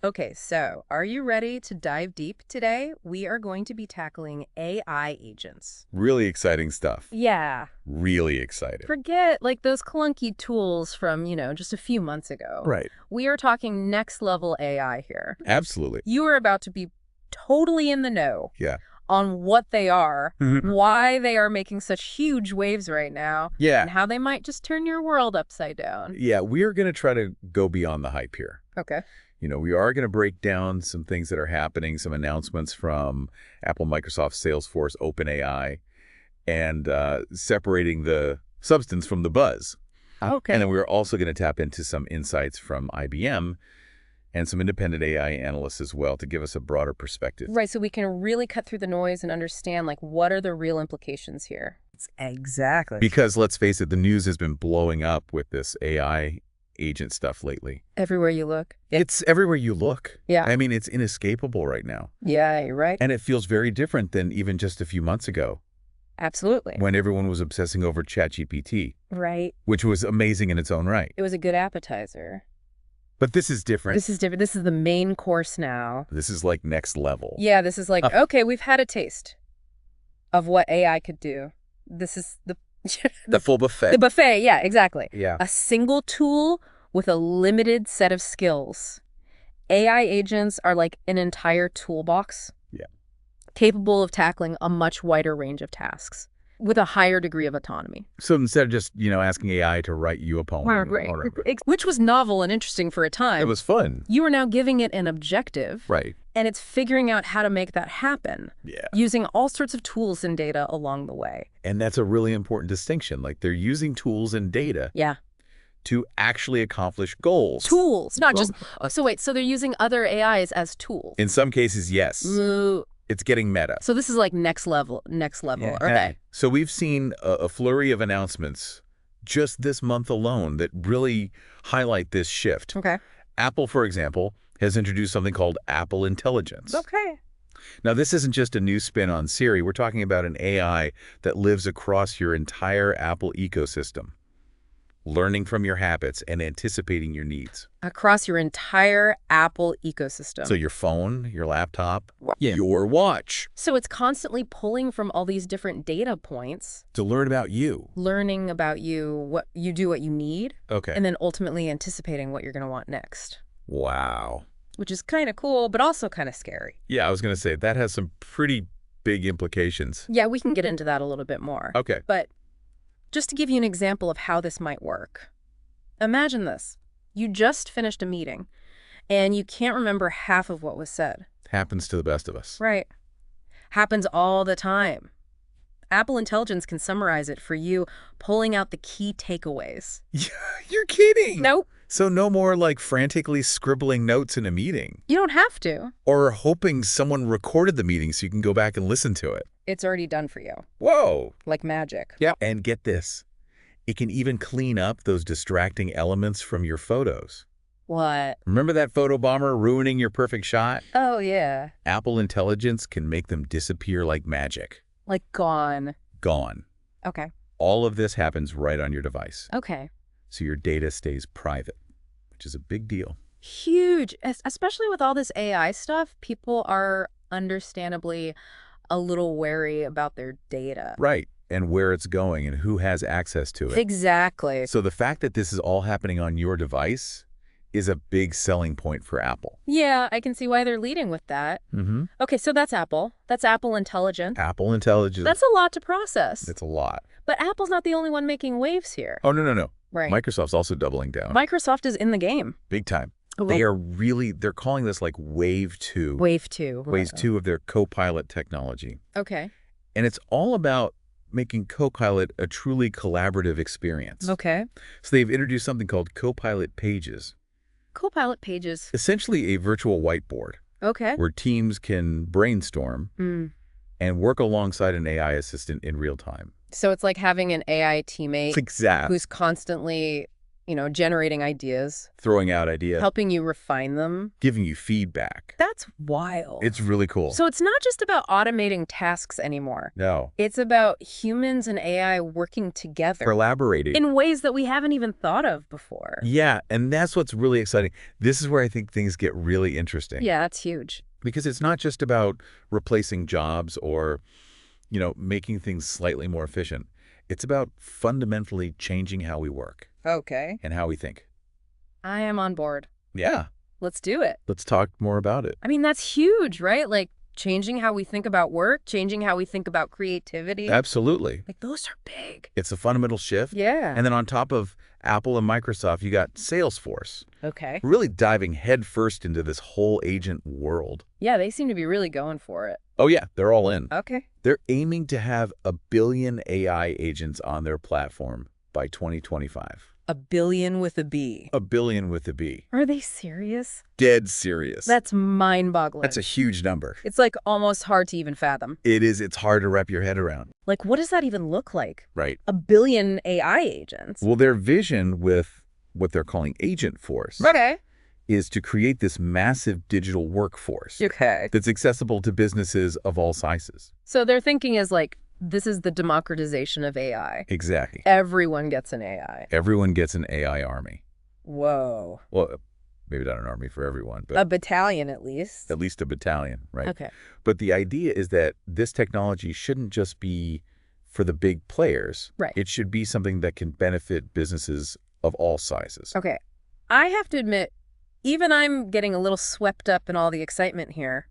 Okay, so are you ready to dive deep today? We are going to be tackling AI agents. Really exciting stuff. Yeah, Really excited. forget like those clunky tools from, just a few months ago. Right. We are talking next level AI here. Absolutely. You are about to be totally in the know Yeah. on what they are, Mhm. why they are making such huge waves right now, Yeah. and how they might just turn your world upside down. Yeah, we are going to try to go beyond the hype here. Okay. We are going to break down some things that are happening, some announcements from Apple, Microsoft, Salesforce, OpenAI, and separating the substance from the buzz. Okay. And then we're also going to tap into some insights from IBM and some independent AI analysts as well to give us a broader perspective. Right, so we can really cut through the noise and understand, like, what are the real implications here? Exactly. Because let's face it, the news has been blowing up with this AI agent stuff lately. Everywhere you look. It's everywhere you look. Yeah. I mean, it's inescapable right now. Yeah, you're right. And it feels very different than even just a few months ago Absolutely. when everyone was obsessing over ChatGPT, Right. which was amazing in its own right. It was a good appetizer. But this is different. This is different. This is the main course now. This is like next level. Yeah, this is like, okay, we've had a taste of what AI could do. This is the The full buffet. the buffet. Yeah, exactly. Yeah. A single tool with a limited set of skills. AI agents are like an entire toolbox. Yeah. Capable of tackling a much wider range of tasks with a higher degree of autonomy. So instead of just, asking AI to write you a poem. Which was novel and interesting for a time. It was fun. You are now giving it an objective. Right. And it's figuring out how to make that happen. Yeah. Using all sorts of tools and data along the way. And that's a really important distinction. Like they're using tools and data Yeah. to actually accomplish goals. Tools, not just... So wait, so they're using other AIs as tools? In some cases, yes. Ooh. It's getting meta. So this is like next level. Yeah. Okay. So we've seen a flurry of announcements just this month alone that really highlight this shift. Okay. Apple, for example, has introduced something called Apple Intelligence. Okay. Now, this isn't just a new spin on Siri. We're talking about an AI that lives across your entire Apple ecosystem, learning from your habits and anticipating your needs. Across your entire Apple ecosystem. So your phone, your laptop, Yeah. your watch, So it's constantly pulling from all these different data points, to learn about you. learning about you, what you do, what you need, Okay. and then ultimately anticipating what you're going to want next, Wow. which is kind of cool, but also kind of scary. Yeah, I was going to say, that has some pretty big implications. Yeah, we can get into that a little bit more. Okay. But just to give you an example of how this might work, imagine this. You just finished a meeting, and you can't remember half of what was said. Happens to the best of us. Right. Happens all the time. Apple Intelligence can summarize it for you, pulling out the key takeaways. You're kidding. Nope, So no more like frantically scribbling notes in a meeting you don't have to. or hoping someone recorded the meeting so you can go back and listen to it. It's already done for you, Whoa. like magic. Yeah. And get this. It can even clean up those distracting elements from your photos. What? Remember that photo bomber ruining your perfect shot? Oh, yeah. Apple Intelligence can make them disappear like magic. Like gone. Gone. Okay. All of this happens right on your device. Okay. So your data stays private, which is a big deal. Huge. Especially with all this AI stuff, people are understandably a little wary about their data. Right. And where it's going and who has access to it. Exactly. So the fact that this is all happening on your device is a big selling point for Apple. Yeah, I can see why they're leading with that. Mm-hmm. Okay, so that's Apple. That's Apple Intelligence. Apple Intelligence. That's a lot to process. It's a lot. But Apple's not the only one making waves here. Oh, no. Right. Microsoft's also doubling down. Microsoft is in the game. Big time. They're calling this like Wave 2. Wave 2. Wave 2 of their Copilot technology. Okay. And it's all about making Copilot a truly collaborative experience. Okay. So they've introduced something called Copilot Pages. Copilot Pages. Essentially a virtual whiteboard Okay. where teams can brainstorm and work alongside an AI assistant in real time. So it's like having an AI teammate Exactly. who's constantly, generating ideas, Throwing out ideas, helping you refine them. giving you feedback. That's wild. It's really cool. So it's not just about automating tasks anymore. No. It's about humans and AI working together. Collaborating. In ways that we haven't even thought of before. Yeah, and that's what's really exciting. This is where I think things get really interesting. Yeah, that's huge. Because it's not just about replacing jobs or, making things slightly more efficient. It's about fundamentally changing how we work Okay. and how we think. I am on board. Yeah. Let's do it. Let's talk more about it. I mean, that's huge, right? Like changing how we think about work, changing how we think about creativity. Absolutely. Like those are big. It's a fundamental shift. Yeah. And then on top of Apple and Microsoft, you got Salesforce. Okay. Really diving headfirst into this whole agent world. Yeah, they seem to be really going for it. Oh, yeah, they're all in. Okay. They're aiming to have 1 billion AI agents on their platform by 2025. 1 billion with a B. 1 billion with a B. Are they serious? Dead serious. That's mind-boggling. That's a huge number. It's like almost hard to even fathom. It is. It's hard to wrap your head around. Like, what does that even look like? Right. 1 billion AI agents. Well, their vision with what they're calling Agent Force Okay. is to create this massive digital workforce Okay. that's accessible to businesses of all sizes. So their thinking is like, this is the democratization of AI. Exactly. Everyone gets an AI. Everyone gets an AI army. Whoa. Well, maybe not an army for everyone, but A battalion at least. at least a battalion, right? Okay. But the idea is that this technology shouldn't just be for the big players. Right. It should be something that can benefit businesses of all sizes. Okay. I have to admit, even I'm getting a little swept up in all the excitement here.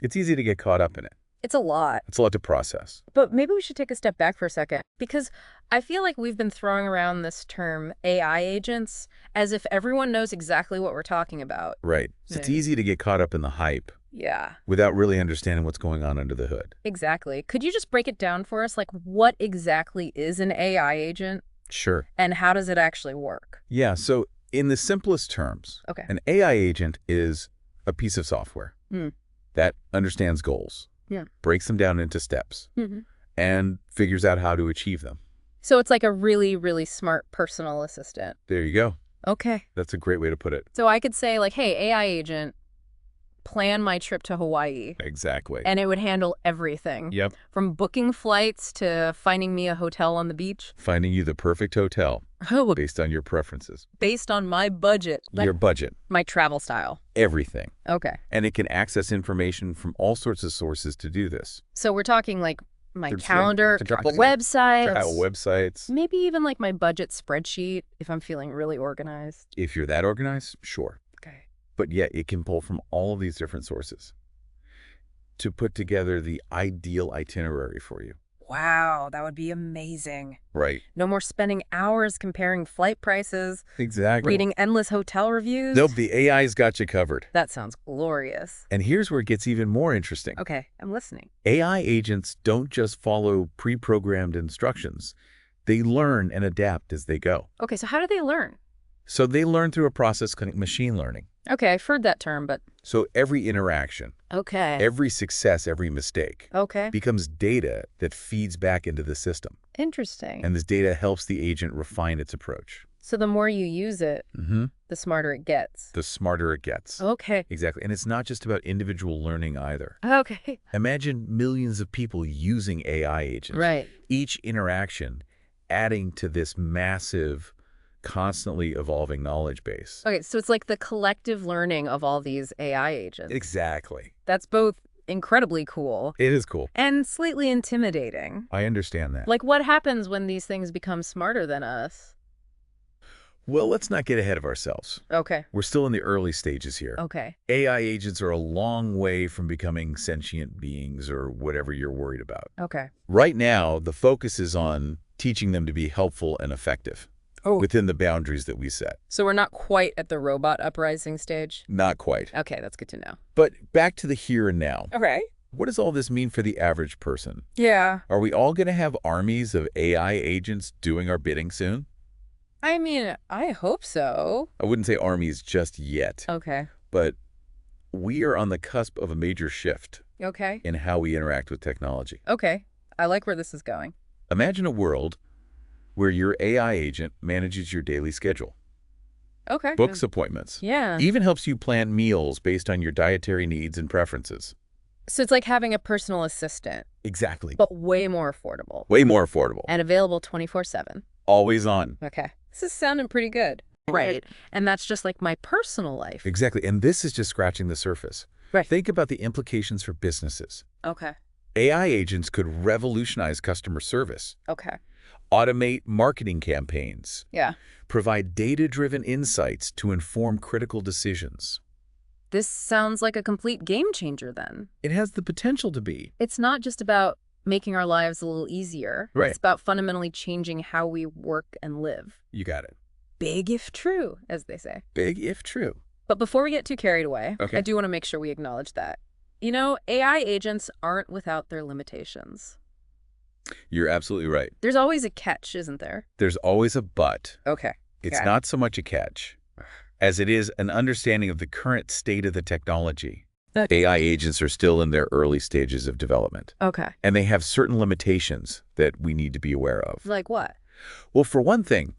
It's easy to get caught up in it. It's a lot. It's a lot to process. But maybe we should take a step back for a second, because I feel like we've been throwing around this term AI agents as if everyone knows exactly what we're talking about. Right. So it's Yeah. easy to get caught up in the hype Yeah, without really understanding what's going on under the hood. exactly. Could you just break it down for us? Like, what exactly is an AI agent Sure. and how does it actually work? Yeah. So in the simplest terms, Okay. an AI agent is a piece of software Hmm. that understands goals, Yeah. breaks them down into steps, Mm-hmm. and figures out how to achieve them. So it's like a really, really smart personal assistant. There you go. Okay. That's a great way to put it. So I could say like, hey, AI agent, plan my trip to Hawaii. Exactly. And it would handle everything. Yep. From booking flights to finding me a hotel on the beach. Finding you the perfect hotel Oh, based on your preferences, based on my budget. your budget, My travel style. everything. Okay. And it can access information from all sorts of sources to do this. So we're talking like my There's calendar, like travel travel websites, websites. maybe even like my budget spreadsheet if I'm feeling really organized. If you're that organized, sure. Okay. But yet it can pull from all of these different sources to put together the ideal itinerary for you. Wow, that would be amazing. Right. No more spending hours comparing flight prices, Exactly. reading endless hotel reviews. Nope, the AI's got you covered. That sounds glorious. And here's where it gets even more interesting. Okay, I'm listening. AI agents don't just follow pre-programmed instructions. They learn and adapt as they go. Okay, so how do they learn? So they learn through a process called machine learning. Okay, I've heard that term, but So every interaction, okay. every success, every mistake Okay. becomes data that feeds back into the system. Interesting. And this data helps the agent refine its approach. So the more you use it, Mm-hmm. the smarter it gets. The smarter it gets. Okay. Exactly. And it's not just about individual learning either. Okay. Imagine millions of people using AI agents. Right. Each interaction adding to this massive, constantly evolving knowledge base. Okay, so it's like the collective learning of all these AI agents. Exactly. That's both incredibly cool It is cool. and slightly intimidating. I understand that. Like, what happens when these things become smarter than us? Well, let's not get ahead of ourselves. Okay. We're still in the early stages here. Okay. AI agents are a long way from becoming sentient beings or whatever you're worried about. Okay. Right now, the focus is on teaching them to be helpful and effective within the boundaries that we set. So we're not quite at the robot uprising stage? Not quite. Okay, that's good to know. But back to the here and now. Okay. What does all this mean for the average person? Yeah. Are we all going to have armies of AI agents doing our bidding soon? I mean, I hope so. I wouldn't say armies just yet, Okay. but we are on the cusp of a major shift Okay. in how we interact with technology. Okay. I like where this is going. Imagine a world where your AI agent manages your daily schedule. Okay. books appointments, Yeah. even helps you plan meals based on your dietary needs and preferences. So it's like having a personal assistant, Exactly. but way more affordable Way more affordable. and available 24/7. Always on. Okay. This is sounding pretty good. Right. And that's just like my personal life. Exactly. And this is just scratching the surface. Right. Think about the implications for businesses. Okay. AI agents could revolutionize customer service, Okay. automate marketing campaigns, Yeah. provide data-driven insights to inform critical decisions. This sounds like a complete game changer then. It has the potential to be. It's not just about making our lives a little easier. Right. It's about fundamentally changing how we work and live. You got it. Big if true, as they say. Big if true. But before we get too carried away, Okay. I do want to make sure we acknowledge that. You know, AI agents aren't without their limitations. You're absolutely right. There's always a catch, isn't there? There's always a but. Okay. It's Got it. not so much a catch as it is an understanding of the current state of the technology. AI agents are still in their early stages of development, Okay. and they have certain limitations that we need to be aware of. Like what? Well, for one thing,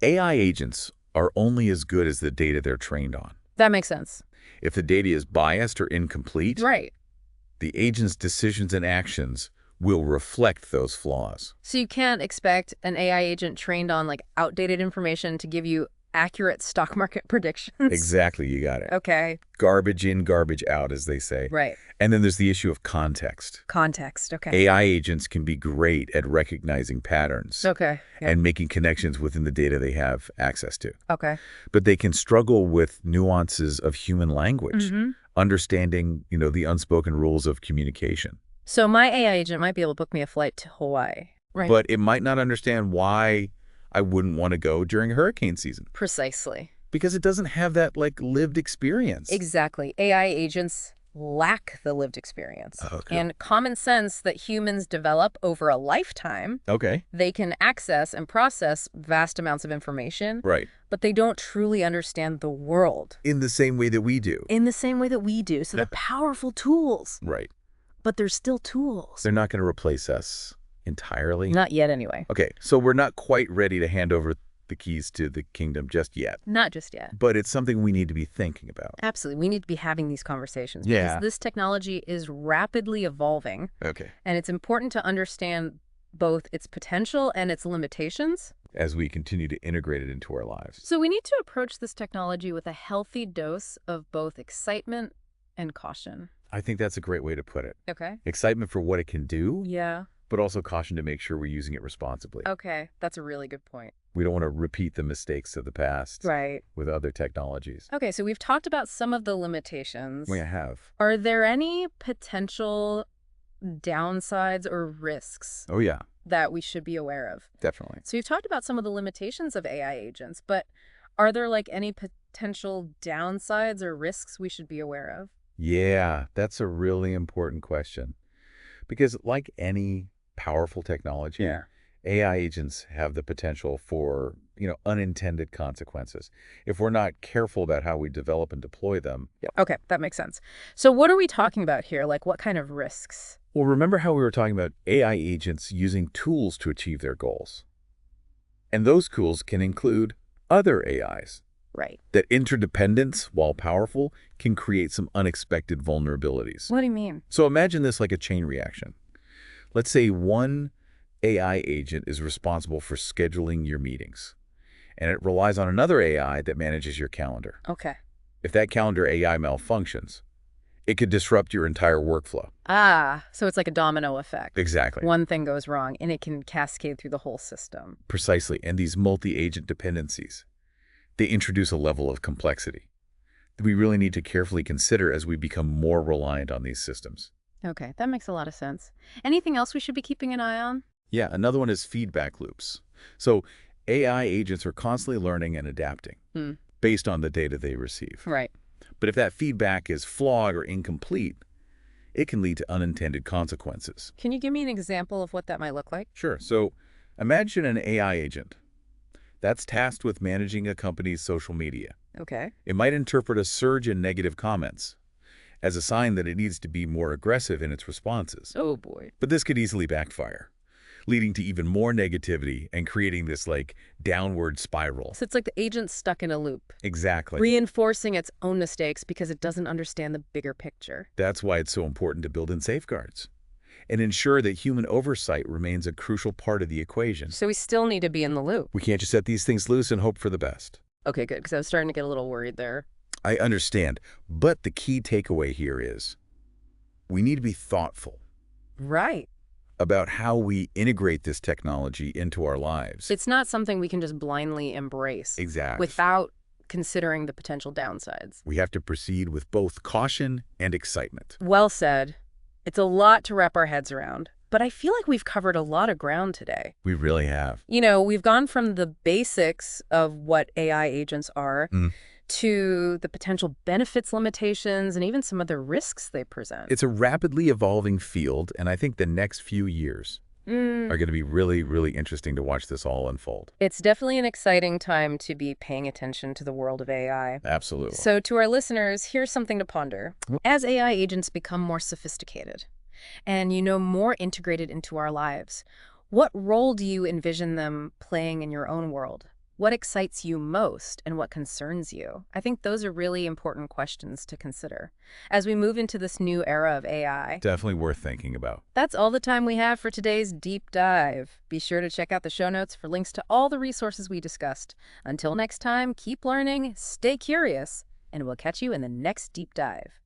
AI agents are only as good as the data they're trained on. That makes sense. If the data is biased or incomplete, Right. the agent's decisions and actions will reflect those flaws. So you can't expect an AI agent trained on like outdated information to give you accurate stock market predictions. Exactly, you got it. Okay. Garbage in, garbage out, as they say. Right. And then there's the issue of context. Context. Okay. AI agents can be great at recognizing patterns Okay. Yeah. and making connections within the data they have access to. Okay. But they can struggle with nuances of human language, understanding, the unspoken rules of communication. So my AI agent might be able to book me a flight to Hawaii. Right. But it might not understand why I wouldn't want to go during hurricane season Precisely. because it doesn't have that lived experience. Exactly. AI agents lack the lived experience Okay. and common sense that humans develop over a lifetime. Okay. They can access and process vast amounts of information, Right. but they don't truly understand the world In the same way that we do. in the same way that we do. So they're powerful tools, Right. but they're still tools. They're not going to replace us entirely. Not yet, anyway. Okay, so we're not quite ready to hand over the keys to the kingdom just yet. Not just yet. But it's something we need to be thinking about. Absolutely. We need to be having these conversations Yeah. because this technology is rapidly evolving, Okay. and it's important to understand both its potential and its limitations. As we continue to integrate it into our lives. So we need to approach this technology with a healthy dose of both excitement and caution. I think that's a great way to put it. Okay. Excitement for what it can do, Yeah. but also caution to make sure we're using it responsibly. Okay. That's a really good point. We don't want to repeat the mistakes of the past Right. with other technologies. Okay, so we've talked about some of the limitations. We have. Are there any potential downsides or risks Oh, yeah, that we should be aware of? definitely. So you've talked about some of the limitations of AI agents, but are there like any potential downsides or risks we should be aware of? Yeah, that's a really important question. Because like any powerful technology, AI agents have the potential for, unintended consequences. If we're not careful about how we develop and deploy them. Okay, that makes sense. So what are we talking about here? Like what kind of risks? Well, remember how we were talking about AI agents using tools to achieve their goals? And those tools can include other AIs. Right. That interdependence, while powerful, can create some unexpected vulnerabilities. What do you mean? So imagine this like a chain reaction. Let's say one AI agent is responsible for scheduling your meetings, and it relies on another AI that manages your calendar. Okay. If that calendar AI malfunctions, it could disrupt your entire workflow. Ah, so it's like a domino effect. Exactly. One thing goes wrong and it can cascade through the whole system. Precisely. And these multi-agent dependencies, they introduce a level of complexity that we really need to carefully consider as we become more reliant on these systems. Okay, that makes a lot of sense. Anything else we should be keeping an eye on? Yeah, another one is feedback loops. So AI agents are constantly learning and adapting based on the data they receive. Right. But if that feedback is flawed or incomplete, it can lead to unintended consequences. Can you give me an example of what that might look like? Sure. So imagine an AI agent that's tasked with managing a company's social media. Okay. It might interpret a surge in negative comments as a sign that it needs to be more aggressive in its responses. Oh, boy. But this could easily backfire. leading to even more negativity and creating this, like, downward spiral. So it's like the agent's stuck in a loop, Exactly. reinforcing its own mistakes because it doesn't understand the bigger picture. That's why it's so important to build in safeguards and ensure that human oversight remains a crucial part of the equation. So we still need to be in the loop. We can't just set these things loose and hope for the best. Okay, good, because I was starting to get a little worried there. I understand, but the key takeaway here is we need to be thoughtful Right. about how we integrate this technology into our lives. It's not something we can just blindly embrace Exactly. without considering the potential downsides. We have to proceed with both caution and excitement. Well said. It's a lot to wrap our heads around, but I feel like we've covered a lot of ground today. We really have. You know, we've gone from the basics of what AI agents are to the potential benefits, limitations, and even some of the risks they present. It's a rapidly evolving field, and I think the next few years are going to be really, really interesting to watch this all unfold. It's definitely an exciting time to be paying attention to the world of AI. Absolutely. So to our listeners, here's something to ponder. As AI agents become more sophisticated and, more integrated into our lives, what role do you envision them playing in your own world? What excites you most and what concerns you? I think those are really important questions to consider as we move into this new era of AI. Definitely worth thinking about. That's all the time we have for today's deep dive. Be sure to check out the show notes for links to all the resources we discussed. Until next time, keep learning, stay curious, and we'll catch you in the next deep dive.